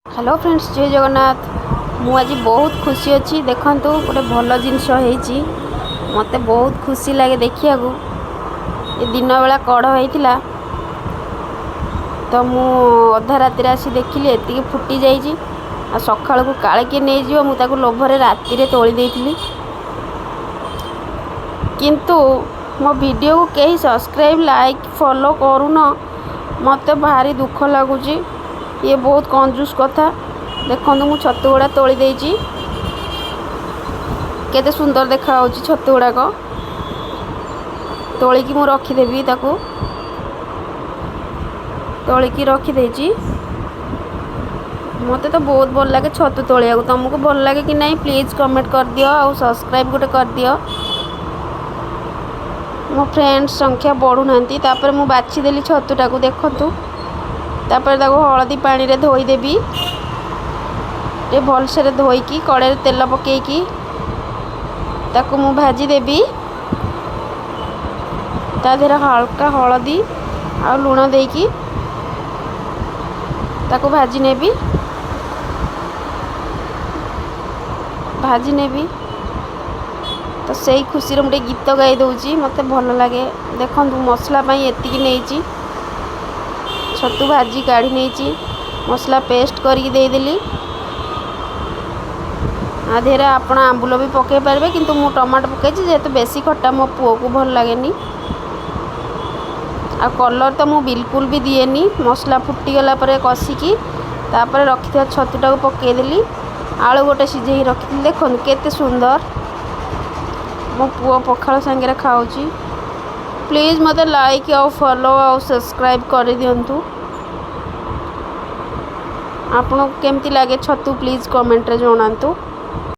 Hello friends, जय जगन्नाथ। मु आज बहुत खुशी अच्छी। देखु गोटे भल जिनस मत बहुत खुशी लगे देखिया ये दिन बेला कढ़ होता तो मु अधा राति आसी देखिली एति फुटी जाइए आ सकाल को काले किए नहीं मुझे लोभर राति तोली देती किंतु मो वीडियो को कहीं सब्सक्राइब लाइक फॉलो करून मत भारी दुख लगुच। ये बहुत कंजूस कथा। देखो मु छतु गुड़ा तोली देची केते सुंदर देखा छतु गुड़ाक तोलिकी मु रखीदेवी ताकू तोलिकी रखीदेची। मते तो बहुत भल लगे छतु तोलिया। तुमको भल लगे कि नहीं प्लीज कमेंट कर दियो और सब्सक्राइब गोटे कर दियो। मो फ्रेंड्स संख्या बढ़ुना तापर मु बाछी देली छतुटा को देखु तापर हलदी पानी रे धोईदेवी टे भलसे धोईकी कड़े तेल पकईकी ताकू मु भाजी देवी ता देहरे हल्का हलदी आ लुण देकी ताकू भाजी नेबी तो सही खुशी रे मुझे गीत गाई दूची मत भल लगे। देखो मसला एतिकी नहीं छतु भाजी काढ़ी नहीं मसला पेस्ट करके देदेली आधेरे आपण आंबुल भी पकई पारे किंतु मु टमाटो पकई जेहेतु बेसी खट्टा मो पुओ को भल लगे आ कलर तो मु बिल्कुल भी दिएनी। मसला फुटीगला कषिकी तापर रखि छतुटा को पकईदेली आलू गोटे सिझे रखी। देखो केते सुंदर मो पुओ पखाल सांगे खाऊची। प्लीज मत लाइक और फॉलो और सब्सक्राइब कर दिंतु। आपको केमती लगे छतु प्लीज कमेंट रे जणातु।